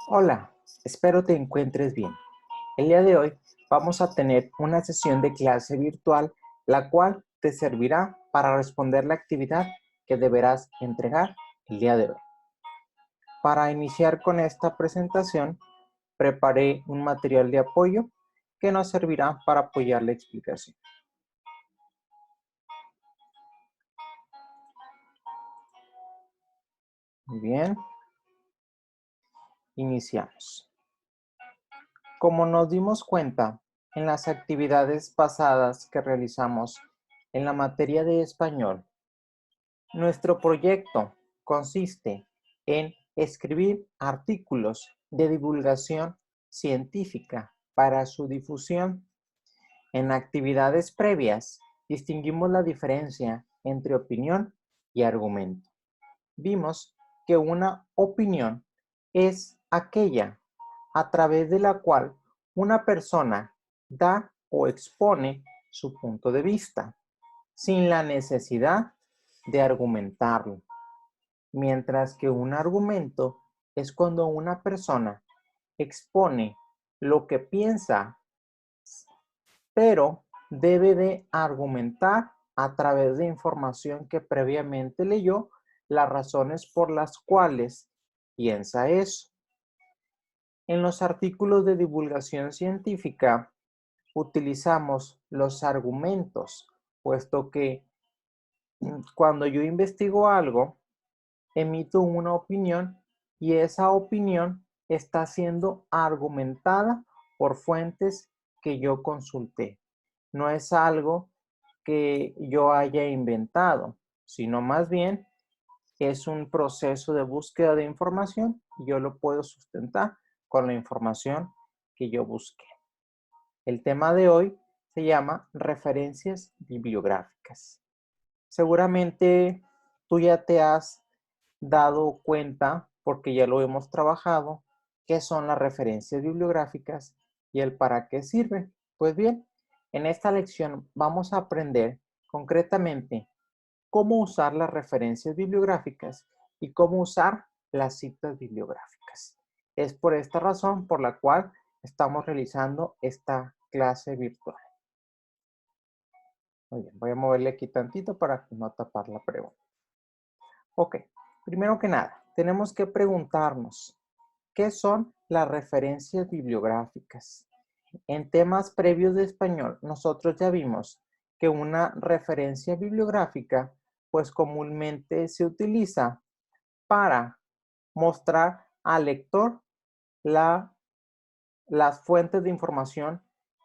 Hola, espero te encuentres bien. El día de hoy vamos a tener una sesión de clase virtual, la cual te servirá para responder la actividad que deberás entregar el día de hoy. Para iniciar con esta presentación, preparé un material de apoyo que nos servirá para apoyar la explicación. Muy bien, iniciamos. Como nos dimos cuenta en las actividades pasadas que realizamos en la materia de español, nuestro proyecto consiste en escribir artículos de divulgación científica para su difusión. En actividades previas, distinguimos la diferencia entre opinión y argumento. Vimos que una opinión es aquella a través de la cual una persona da o expone su punto de vista, sin la necesidad de argumentarlo. Mientras que un argumento es cuando una persona expone lo que piensa, pero debe de argumentar a través de información que previamente leyó las razones por las cuales piensa eso. En los artículos de divulgación científica utilizamos los argumentos, puesto que cuando yo investigo algo, emito una opinión y esa opinión está siendo argumentada por fuentes que yo consulté. No es algo que yo haya inventado, sino más bien es un proceso de búsqueda de información y yo lo puedo sustentar con la información que yo busqué. El tema de hoy se llama referencias bibliográficas. Seguramente tú ya te has dado cuenta, porque ya lo hemos trabajado, qué son las referencias bibliográficas y el para qué sirven. Pues bien, en esta lección vamos a aprender concretamente cómo usar las referencias bibliográficas y cómo usar las citas bibliográficas. Es por esta razón por la cual estamos realizando esta clase virtual. Muy bien, voy a moverle aquí tantito para no tapar la pregunta. Ok, primero que nada, tenemos que preguntarnos, ¿qué son las referencias bibliográficas? En temas previos de español, nosotros ya vimos que una referencia bibliográfica, pues comúnmente se utiliza para mostrar al lector las fuentes de información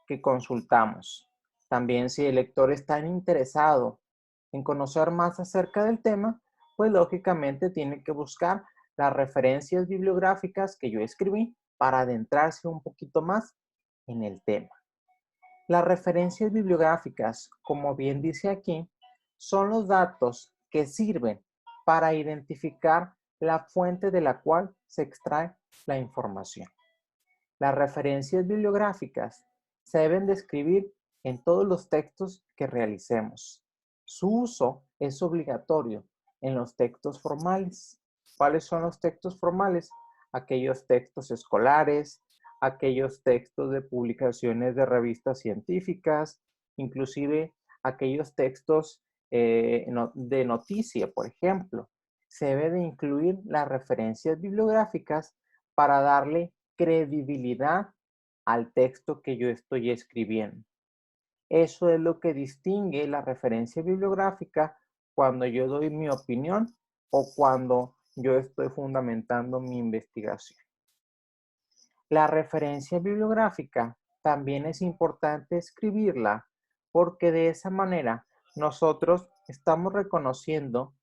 que consultamos. También si el lector está interesado en conocer más acerca del tema, pues lógicamente tiene que buscar las referencias bibliográficas que yo escribí para adentrarse un poquito más en el tema. Las referencias bibliográficas, como bien dice aquí, son los datos que sirven para identificar la fuente de la cual se extrae la información. Las referencias bibliográficas se deben describir en todos los textos que realicemos. Su uso es obligatorio en los textos formales. ¿Cuáles son los textos formales? Aquellos textos escolares, aquellos textos de publicaciones de revistas científicas, inclusive aquellos textos de noticia, por ejemplo. Se debe de incluir las referencias bibliográficas para darle credibilidad al texto que yo estoy escribiendo. Eso es lo que distingue la referencia bibliográfica cuando yo doy mi opinión o cuando yo estoy fundamentando mi investigación. La referencia bibliográfica también es importante escribirla porque de esa manera nosotros estamos reconociendo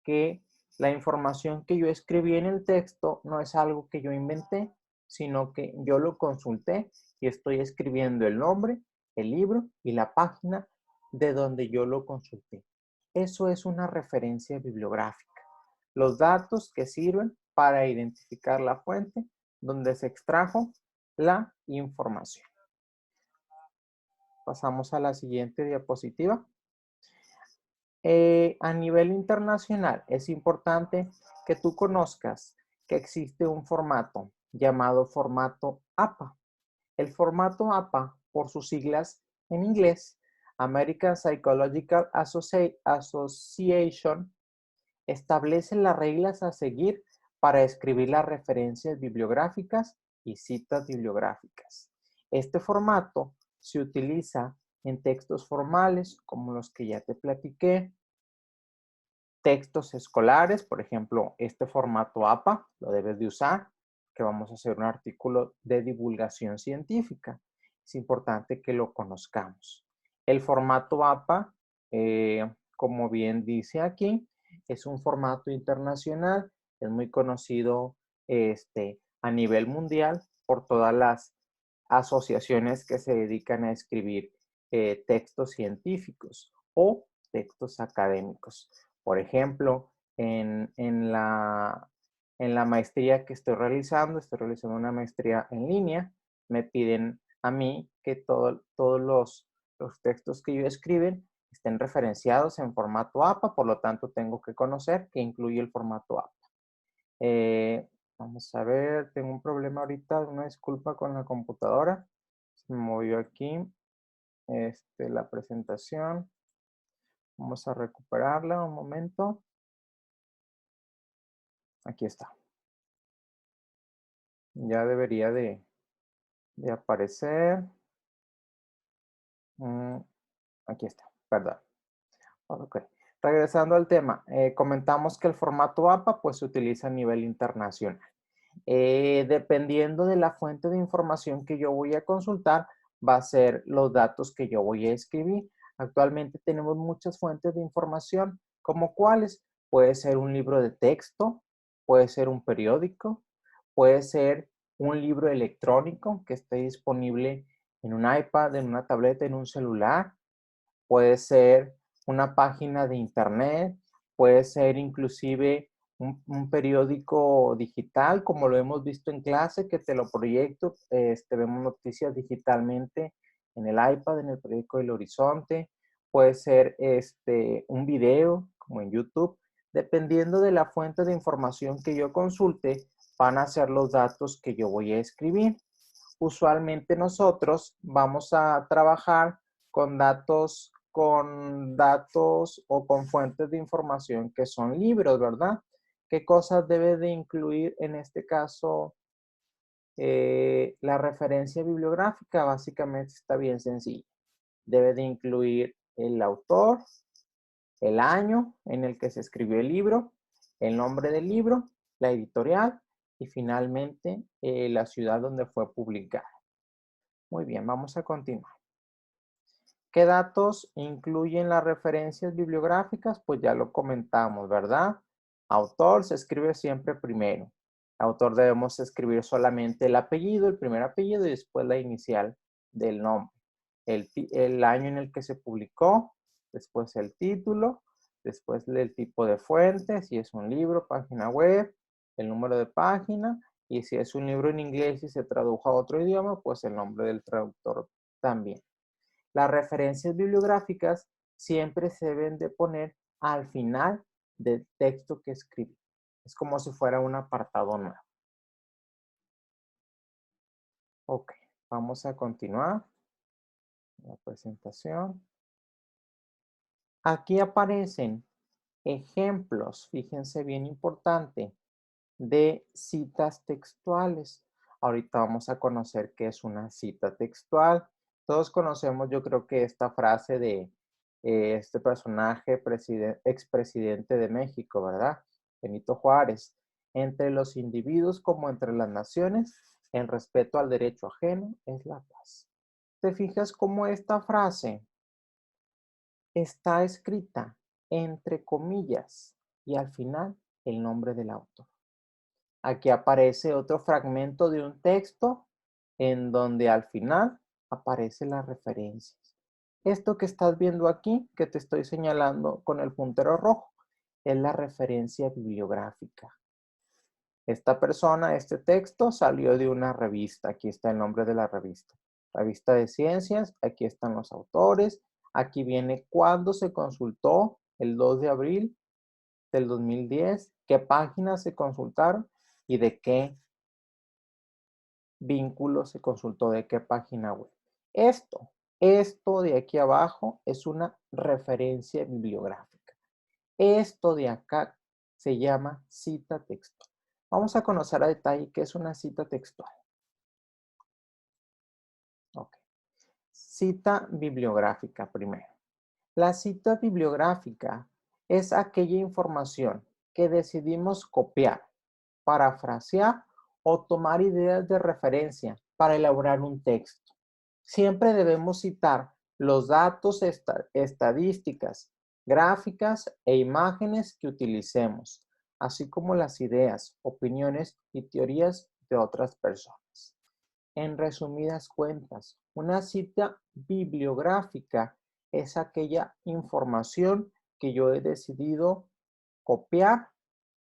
que la información que yo escribí en el texto no es algo que yo inventé, sino que yo lo consulté y estoy escribiendo el nombre, el libro y la página de donde yo lo consulté. Eso es una referencia bibliográfica. Los datos que sirven para identificar la fuente donde se extrajo la información. Pasamos a la siguiente diapositiva. A nivel internacional es importante que tú conozcas que existe un formato llamado formato APA. El formato APA, por sus siglas en inglés, American Psychological Association, establece las reglas a seguir para escribir las referencias bibliográficas y citas bibliográficas. Este formato se utiliza en textos formales como los que ya te platiqué, textos escolares, por ejemplo, este formato APA lo debes de usar, que vamos a hacer un artículo de divulgación científica. Es importante que lo conozcamos. El formato APA, como bien dice aquí, es un formato internacional, es muy conocido a nivel mundial por todas las asociaciones que se dedican a escribir textos científicos o textos académicos. Por ejemplo, en la maestría que estoy realizando una maestría en línea, me piden a mí que todos los textos que yo escriben estén referenciados en formato APA, por lo tanto tengo que conocer que incluye el formato APA. Vamos a ver, tengo un problema ahorita, una disculpa con la computadora. Se me movió aquí la presentación. Vamos a recuperarla un momento. Aquí está. Ya debería de aparecer. Aquí está, perdón. Ok. Regresando al tema, comentamos que el formato APA pues, se utiliza a nivel internacional. Dependiendo de la fuente de información que yo voy a consultar, va a ser los datos que yo voy a escribir. Actualmente tenemos muchas fuentes de información, como cuáles. Puede ser un libro de texto, puede ser un periódico, puede ser un libro electrónico que esté disponible en un iPad, en una tableta, en un celular. Puede ser una página de internet, puede ser inclusive un periódico digital, como lo hemos visto en clase, que te lo proyecto, vemos noticias digitalmente en el iPad, en el periódico El Horizonte, puede ser un video, como en YouTube, dependiendo de la fuente de información que yo consulte, van a ser los datos que yo voy a escribir. Usualmente nosotros vamos a trabajar con datos o con fuentes de información que son libros, ¿verdad? ¿Qué cosas debe de incluir en este caso la referencia bibliográfica? Básicamente está bien sencilla. Debe de incluir el autor, el año en el que se escribió el libro, el nombre del libro, la editorial y finalmente la ciudad donde fue publicada. Muy bien, vamos a continuar. ¿Qué datos incluyen las referencias bibliográficas? Pues ya lo comentamos, ¿verdad? Autor se escribe siempre primero. Autor debemos escribir solamente el apellido, el primer apellido y después la inicial del nombre. El año en el que se publicó, después el título, después el tipo de fuente, si es un libro, página web, el número de página y si es un libro en inglés y se tradujo a otro idioma, pues el nombre del traductor también. Las referencias bibliográficas siempre se deben de poner al final del texto que escribí. Es como si fuera un apartado nuevo. Ok, vamos a continuar la presentación. Aquí aparecen ejemplos, fíjense bien importante, de citas textuales. Ahorita vamos a conocer qué es una cita textual. Todos conocemos, yo creo que esta frase de este personaje, expresidente de México, ¿verdad? Benito Juárez. Entre los individuos como entre las naciones, el respeto al derecho ajeno es la paz. ¿Te fijas cómo esta frase está escrita entre comillas y al final el nombre del autor? Aquí aparece otro fragmento de un texto en donde al final aparecen las referencias. Esto que estás viendo aquí, que te estoy señalando con el puntero rojo, es la referencia bibliográfica. Esta persona, este texto salió de una revista. Aquí está el nombre de la revista. Revista de Ciencias, aquí están los autores. Aquí viene cuándo se consultó, el 2 de abril del 2010, qué páginas se consultaron y de qué vínculo se consultó de qué página web. Esto de aquí abajo es una referencia bibliográfica. Esto de acá se llama cita textual. Vamos a conocer a detalle qué es una cita textual. Ok. Cita bibliográfica primero. La cita bibliográfica es aquella información que decidimos copiar, parafrasear o tomar ideas de referencia para elaborar un texto. Siempre debemos citar los datos estadísticas, gráficas e imágenes que utilicemos, así como las ideas, opiniones y teorías de otras personas. En resumidas cuentas, una cita bibliográfica es aquella información que yo he decidido copiar,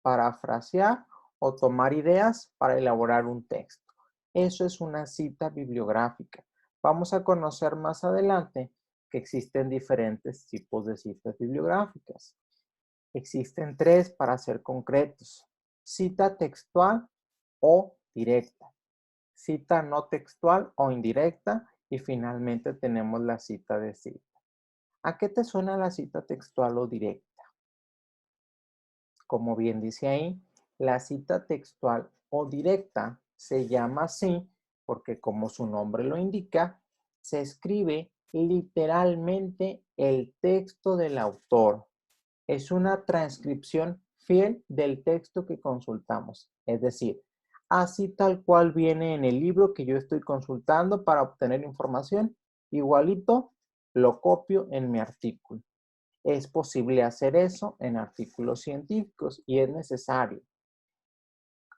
parafrasear o tomar ideas para elaborar un texto. Eso es una cita bibliográfica. Vamos a conocer más adelante que existen diferentes tipos de citas bibliográficas. Existen tres para ser concretos: cita textual o directa, cita no textual o indirecta y finalmente tenemos la cita de cita. ¿A qué te suena la cita textual o directa? Como bien dice ahí, la cita textual o directa se llama así porque, como su nombre lo indica, se escribe literalmente el texto del autor. Es una transcripción fiel del texto que consultamos, es decir, así tal cual viene en el libro que yo estoy consultando para obtener información, igualito lo copio en mi artículo. Es posible hacer eso en artículos científicos y es necesario.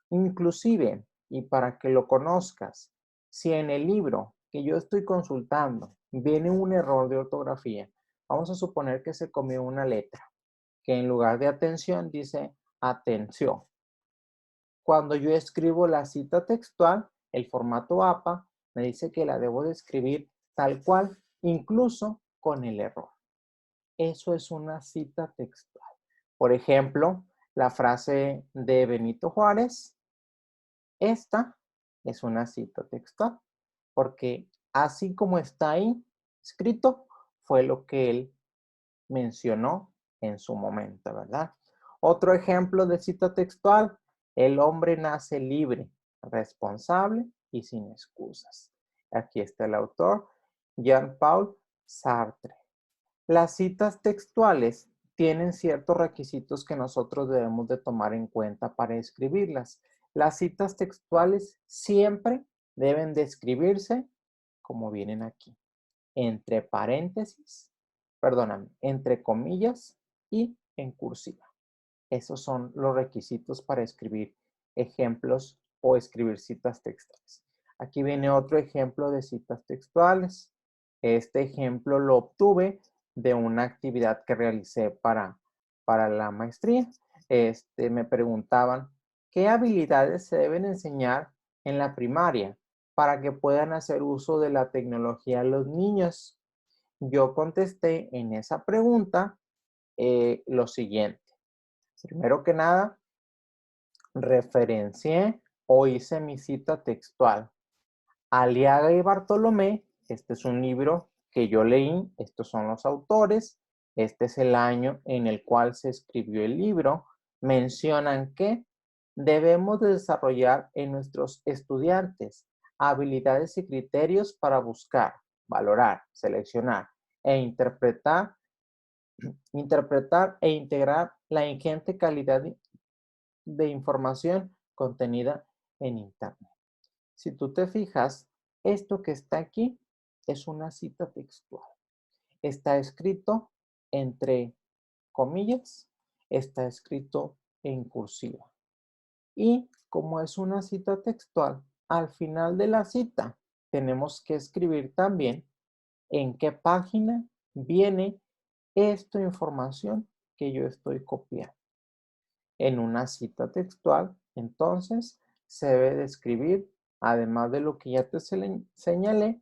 Inclusive, y para que lo conozcas, si en el libro que yo estoy consultando viene un error de ortografía, vamos a suponer que se comió una letra, que en lugar de atención dice atención. Cuando yo escribo la cita textual, el formato APA me dice que la debo de escribir tal cual, incluso con el error. Eso es una cita textual. Por ejemplo, la frase de Benito Juárez, esta es una cita textual, porque así como está ahí escrito, fue lo que él mencionó en su momento, ¿verdad? Otro ejemplo de cita textual: el hombre nace libre, responsable y sin excusas. Aquí está el autor, Jean-Paul Sartre. Las citas textuales tienen ciertos requisitos que nosotros debemos de tomar en cuenta para escribirlas. Las citas textuales siempre deben de escribirse como vienen aquí, entre paréntesis, perdóname, entre comillas y en cursiva. Esos son los requisitos para escribir ejemplos o escribir citas textuales. Aquí viene otro ejemplo de citas textuales. Este ejemplo lo obtuve de una actividad que realicé para la maestría. Me preguntaban qué habilidades se deben enseñar en la primaria para que puedan hacer uso de la tecnología los niños. Yo contesté en esa pregunta lo siguiente. Primero que nada, referencié o hice mi cita textual. Aliaga y Bartolomé, este es un libro que yo leí, estos son los autores, este es el año en el cual se escribió el libro. Mencionan que debemos de desarrollar en nuestros estudiantes habilidades y criterios para buscar, valorar, seleccionar e interpretar e integrar la ingente calidad de información contenida en Internet. Si tú te fijas, esto que está aquí es una cita textual. Está escrito entre comillas, está escrito en cursiva. Y como es una cita textual, al final de la cita tenemos que escribir también en qué página viene esta información que yo estoy copiando. En una cita textual, entonces, se debe de escribir, además de lo que ya te señalé,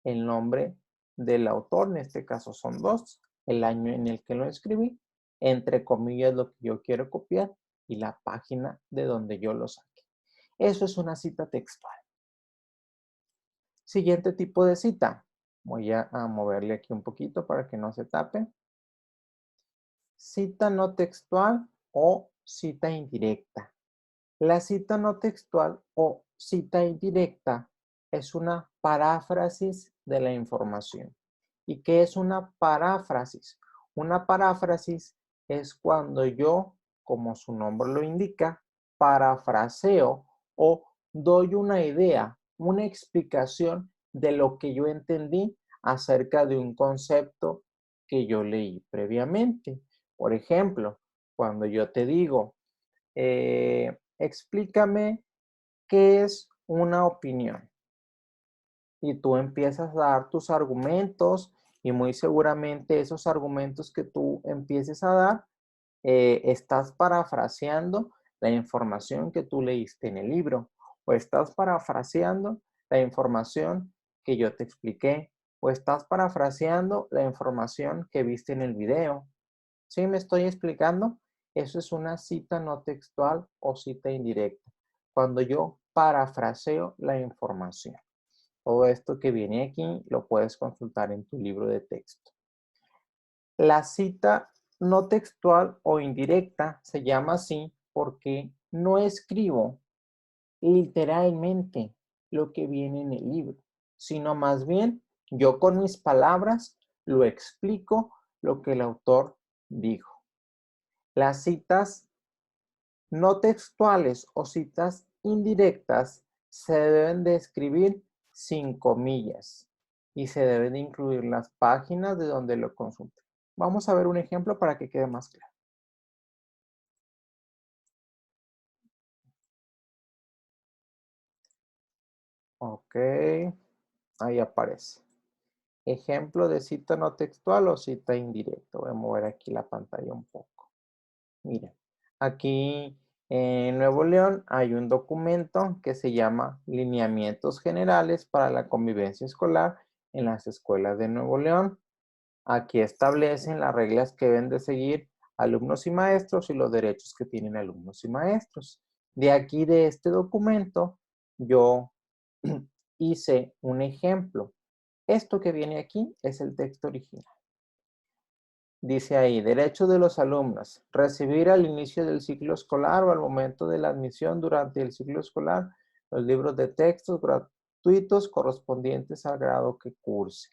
el nombre del autor, en este caso son dos, el año en el que lo escribí, entre comillas lo que yo quiero copiar y la página de donde yo lo saqué. Eso es una cita textual. Siguiente tipo de cita. Voy a moverle aquí un poquito para que no se tape. Cita no textual o cita indirecta. La cita no textual o cita indirecta es una paráfrasis de la información. ¿Y qué es una paráfrasis? Una paráfrasis es cuando yo, como su nombre lo indica, parafraseo o doy una idea, una explicación de lo que yo entendí acerca de un concepto que yo leí previamente. Por ejemplo, cuando yo te digo, explícame qué es una opinión. Y tú empiezas a dar tus argumentos y muy seguramente esos argumentos que tú empieces a dar, estás parafraseando la información que tú leíste en el libro o estás parafraseando la información que yo te expliqué o estás parafraseando la información que viste en el video. ¿Sí me estoy explicando? Eso es una cita no textual o cita indirecta. Cuando yo parafraseo la información. Todo esto que viene aquí lo puedes consultar en tu libro de texto. La cita no textual o indirecta se llama así porque no escribo literalmente lo que viene en el libro, sino más bien yo con mis palabras lo explico lo que el autor dijo. Las citas no textuales o citas indirectas se deben de escribir sin comillas y se deben de incluir las páginas de donde lo consulten. Vamos a ver un ejemplo para que quede más claro. Ok, ahí aparece. Ejemplo de cita no textual o cita indirecta. Voy a mover aquí la pantalla un poco. Miren, aquí en Nuevo León hay un documento que se llama Lineamientos Generales para la Convivencia Escolar en las Escuelas de Nuevo León. Aquí establecen las reglas que deben de seguir alumnos y maestros y los derechos que tienen alumnos y maestros. De aquí, de este documento, yo hice un ejemplo. Esto que viene aquí es el texto original. Dice ahí, derecho de los alumnos, recibir al inicio del ciclo escolar o al momento de la admisión durante el ciclo escolar los libros de textos gratuitos correspondientes al grado que curse.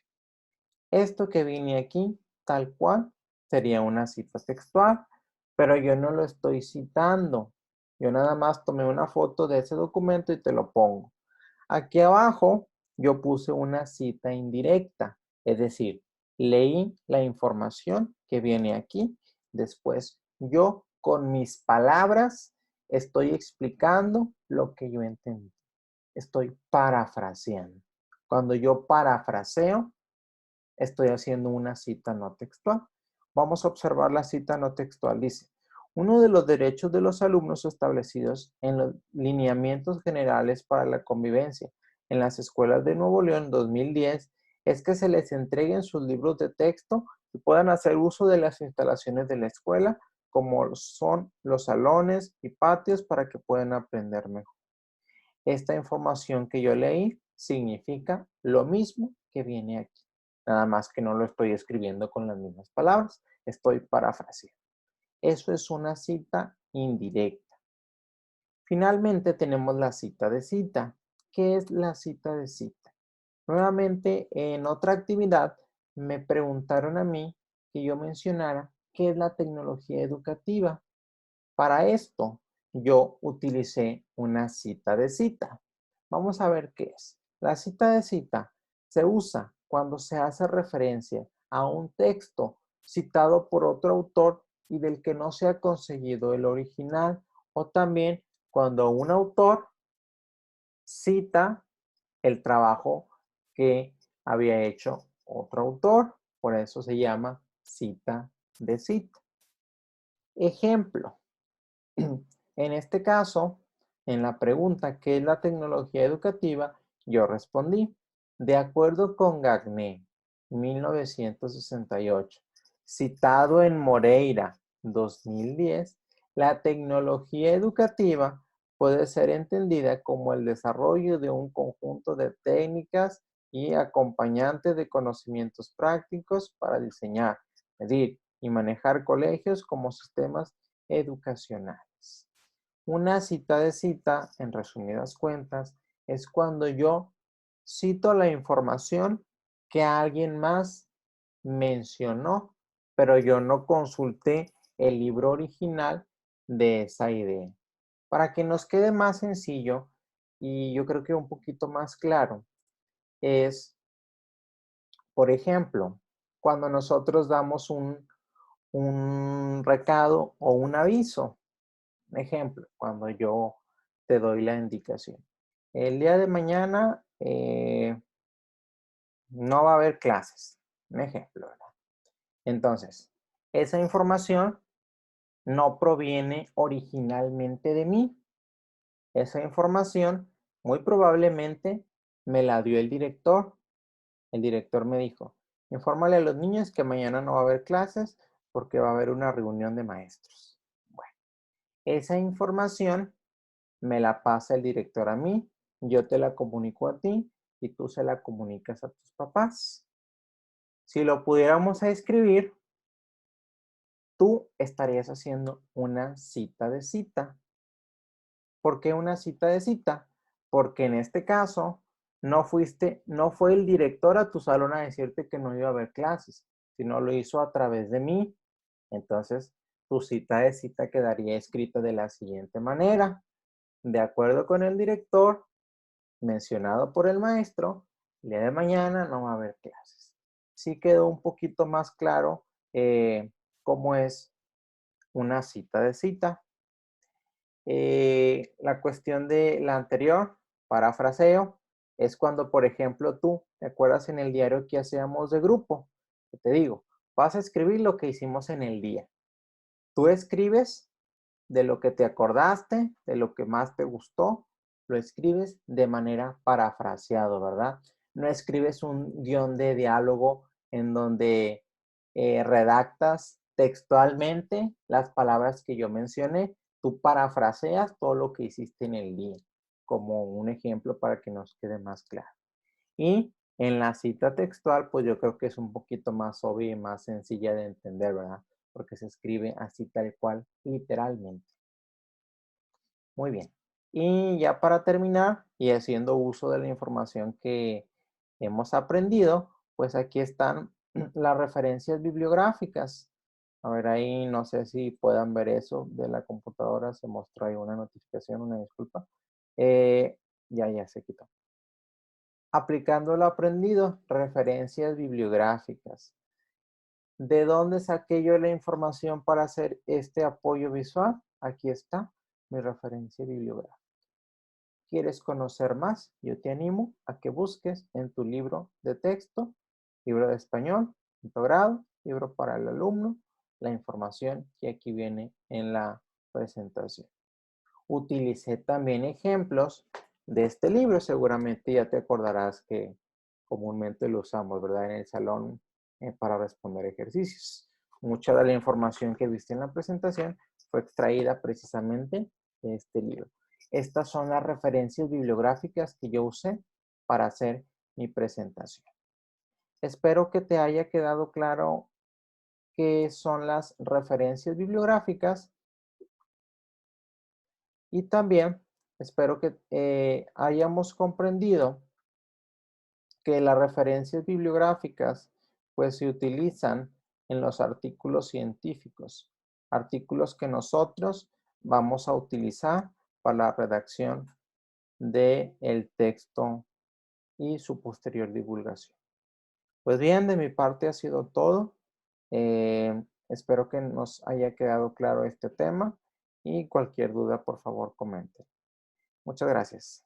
Esto que viene aquí, tal cual, sería una cita textual, pero yo no lo estoy citando. Yo nada más tomé una foto de ese documento y te lo pongo. Aquí abajo yo puse una cita indirecta, es decir, leí la información que viene aquí. Después yo con mis palabras estoy explicando lo que yo entendí. Estoy parafraseando. Cuando yo parafraseo, estoy haciendo una cita no textual. Vamos a observar la cita no textual. Dice, uno de los derechos de los alumnos establecidos en los lineamientos generales para la convivencia en las escuelas de Nuevo León 2010 es que se les entreguen sus libros de texto y puedan hacer uso de las instalaciones de la escuela, como son los salones y patios, para que puedan aprender mejor. Esta información que yo leí significa lo mismo que viene aquí. Nada más que no lo estoy escribiendo con las mismas palabras, estoy parafraseando. Eso es una cita indirecta. Finalmente tenemos la cita de cita. ¿Qué es la cita de cita? Nuevamente, en otra actividad me preguntaron a mí que yo mencionara qué es la tecnología educativa. Para esto, yo utilicé una cita de cita. Vamos a ver qué es. La cita de cita se usa cuando se hace referencia a un texto citado por otro autor y del que no se ha conseguido el original, o también cuando un autor cita el trabajo que había hecho otro autor. Por eso se llama cita de cita. Ejemplo. En este caso, en la pregunta ¿qué es la tecnología educativa? Yo respondí, de acuerdo con Gagné, 1968, citado en Moreira, 2010, la tecnología educativa puede ser entendida como el desarrollo de un conjunto de técnicas y acompañantes de conocimientos prácticos para diseñar, medir y manejar colegios como sistemas educacionales. Una cita de cita, en resumidas cuentas, es cuando yo cito la información que alguien más mencionó, pero yo no consulté el libro original de esa idea. Para que nos quede más sencillo y yo creo que un poquito más claro, es, por ejemplo, cuando nosotros damos un recado o un aviso. Un ejemplo, cuando yo te doy la indicación. El día de mañana no va a haber clases. Un ejemplo, ¿verdad? Entonces, esa información no proviene originalmente de mí. Esa información muy probablemente me la dio el director. El director me dijo, infórmale a los niños que mañana no va a haber clases porque va a haber una reunión de maestros. Bueno, esa información me la pasa el director a mí, yo te la comunico a ti y tú se la comunicas a tus papás. Si lo pudiéramos escribir, tú estarías haciendo una cita de cita. ¿Por qué una cita de cita? Porque en este caso no fue el director a tu salón a decirte que no iba a haber clases, sino lo hizo a través de mí. Entonces, tu cita de cita quedaría escrita de la siguiente manera. De acuerdo con el director, mencionado por el maestro, el día de mañana no va a haber clases. Sí quedó un poquito más claro cómo es una cita de cita. La cuestión de la anterior, parafraseo, es cuando, por ejemplo, tú, ¿te acuerdas en el diario que hacíamos de grupo? Que te digo, vas a escribir lo que hicimos en el día. Tú escribes de lo que te acordaste, de lo que más te gustó, lo escribes de manera parafraseado, ¿verdad? No escribes un guión de diálogo en donde redactas textualmente las palabras que yo mencioné, tú parafraseas todo lo que hiciste en el día, como un ejemplo para que nos quede más claro. Y en la cita textual, pues yo creo que es un poquito más obvia y más sencilla de entender, ¿verdad? Porque se escribe así tal cual, literalmente. Muy bien. Y ya para terminar, y haciendo uso de la información que hemos aprendido, pues aquí están las referencias bibliográficas. A ver, ahí no sé si puedan ver eso de la computadora, se mostró ahí una notificación, una disculpa. Ya se quitó. Aplicando lo aprendido, referencias bibliográficas. ¿De dónde saqué yo la información para hacer este apoyo visual? Aquí está mi referencia bibliográfica. ¿Quieres conocer más? Yo te animo a que busques en tu libro de texto, libro de español, quinto grado, libro para el alumno, la información que aquí viene en la presentación. Utilicé también ejemplos de este libro, seguramente ya te acordarás que comúnmente lo usamos, ¿verdad? En el salón para responder ejercicios. Mucha de la información que viste en la presentación fue extraída precisamente de este libro. Estas son las referencias bibliográficas que yo usé para hacer mi presentación. Espero que te haya quedado claro qué son las referencias bibliográficas y también espero que hayamos comprendido que las referencias bibliográficas pues se utilizan en los artículos científicos, artículos que nosotros vamos a utilizar para la redacción del texto y su posterior divulgación. Pues bien, de mi parte ha sido todo. Espero que nos haya quedado claro este tema y cualquier duda, por favor, comente. Muchas gracias.